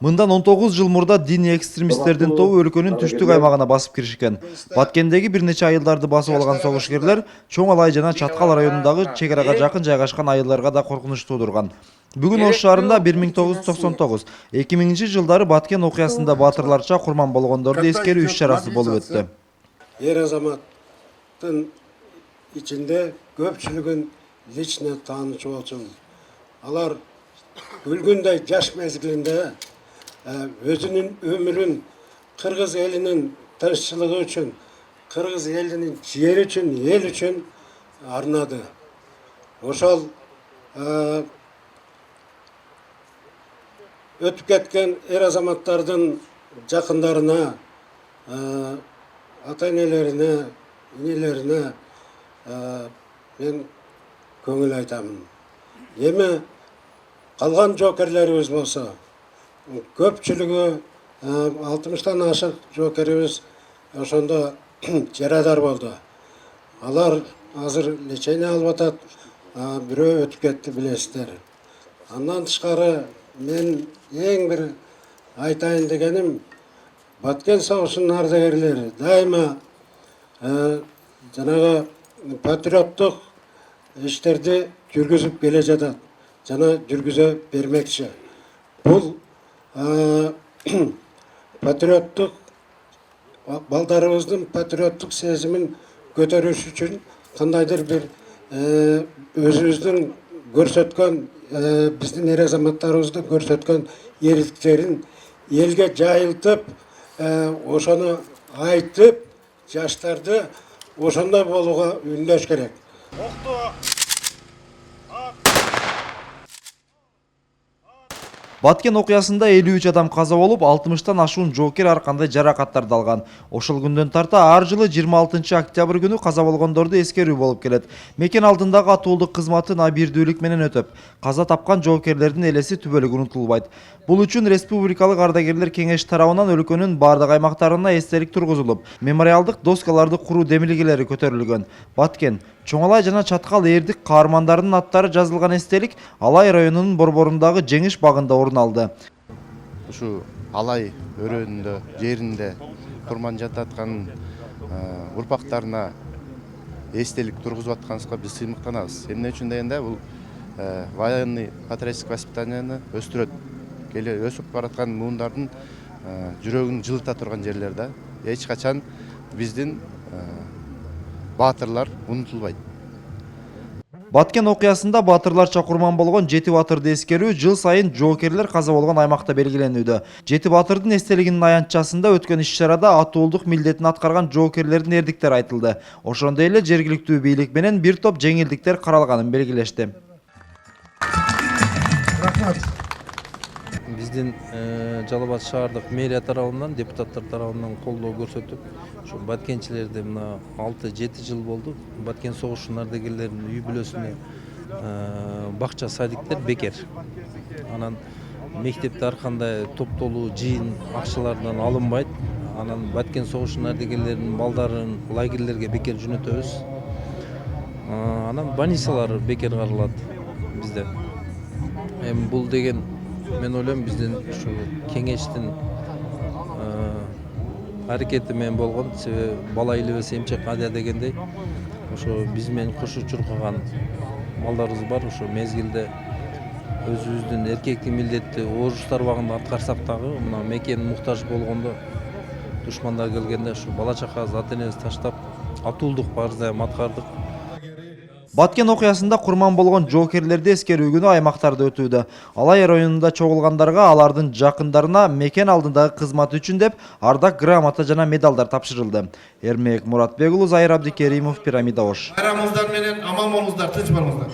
Мындан 19 жыл мурда диний экстремисттердин тобу өлкөнүн түштүк аймагына басып киришкен. Баткендеги бир нече айылдарды басып алган согушкерлер Чоң Алай жана Чаткал районундагы чек-арага жакын жайгашкан айылдарга да коркунуч туудурган. Бүгүн Ош шаарында 1999-2000 жылдары Баткен окуясында батырларча курман болгондорду эскерүү иш-чарасы болуп өттү. Эр азаматтын ичинде көпчүлүгүн лично таанычу болчун. Алар өлгөндөй жаш мезгилинде өзүнүн өмүрүн кыргыз элинин тынччылыгы үчүн, кыргыз элинин жери үчүн, эл үчүн арнады. Ошол өтүп кеткен эр азаматтардын жакындарына, ата-энелерине, инелерине мен көңүл айтамын. Эми калган жоокерлерибиз болсо, көпчүлүгү 60-тан ашык жоокерибиз ошондо жарадар болду. Алар азыр лечение алып атат, бирөө өтүп кетти билесиздер. Андан тышкары мен эң бир айтайын дегеним, Баткен согушунун ардагерлери дайыма жанагы патриоттук иштерди жүргүзүп келе жатат жана жүргүзө бермекчи. Бул патриоттук балдарыбыздын патриоттук сезимин көтөрүш үчүн кандайдыр бир өзүбүздүн көрсөткөн биздин эр азаматтарыбыздын көрсөткөн эрктерин элге жайылтып, ошону айтып, жаштарды ошондой болууга үндөш керек. Баткен окуясында 53 адам каза болуп, 60-тан ашуун жоокер ар кандай жаракаттарды алган. Ошол күндөн тарта ар жылы 26 октябрь күнү каза болгондорду эскерүү болуп келет. Мекен алдындагы атуулдук кызматын абийирдүүлүк менен өтөп, каза тапкан жоокерлердин элеси түбөлүк унутулбайт. Бул үчүн Республикалык ардагерлер кеңеш тарабынан өлкөнүн бардык аймактарына эстелик тургузулуп, мемориалдык доскаларды куруу демилгелери көтөрүлгөн. Баткен, Чоң Алай жана Чаткал эрдик каармандарынын аттары жазылган эстелик Алай районунун борборундагы Жеңиш багында орун алды. Ушу Алай өрөөнүндө жеринде курман жататкан урпактарына эстелик тургузуп атканыбызга биз сыймыктанабыз. Эмне үчүн дегенде, бул военный патриотический воспитанияны өстүрөт. Келе өсүп бараткан муундардын жүрөгүн жылыта турган жерлер да. Эч качан биздин баатырлар унутулбайт. Баткен окуясында батырларча курман болгон 7 батырды эскерүү жыл сайын жоокерлер каза болгон аймакта белгиленүүдө. 7 батырдын эстелигинин аянтчасында өткөн иш-чарада атуулдук милдетин аткарган жоокерлердин эрдиктери айтылды. Ошондой эле жергиликтүү бийлик менен бир топ жеңилдиктер каралганын белгилешти. Биздин Жалал Абад шаардык мэрия тарабынан, депутаттар тарабынан колдоо көрсөтүп, ошо баткенчилерди мына 6-7 жыл болду. Баткен согушунун ардагерлеринин үй бүлөсүнө бакча, садиктер бекер. Анан мектепте ар кандай топтолуу жыйын акчалардан алынбайт. Анан Баткен согушунун ардагерлеринин балдарын лагерлерге бекер жөнөтөбүз. Анан больницалар бекер каралат бизде. Эми бул деген мен ойлойм биздин ушу кеңештин аракети менен болгон. Себеби бала илебесе эмчек адия дегендей, ошо биз менен кошо чуркаган балдарыбыз бар. Ошо мезгилде өзүбүздүн эркектик милдетти орустар убагында аткарсак дагы, мына мекен муктаж болгондо, душмандар келгенде ушу бала чакабызды, ата-энебизди таштап атуулдук парызды аткардык. Баткен окуясында курман болгон жоокерлерди эскерүү күнү аймактарда өтүүдө. Алай районунда чогулгандарга, алардын жакындарына мекен алдындагы кызматы үчүн деп ардак грамота жана медалдар тапшырылды. Эрмек Муратбек уулу, Зайыр Абдикеримов, Пирамида Ош. Байрамыңыздар менен аман болуңуздар, тынч болуңуздар.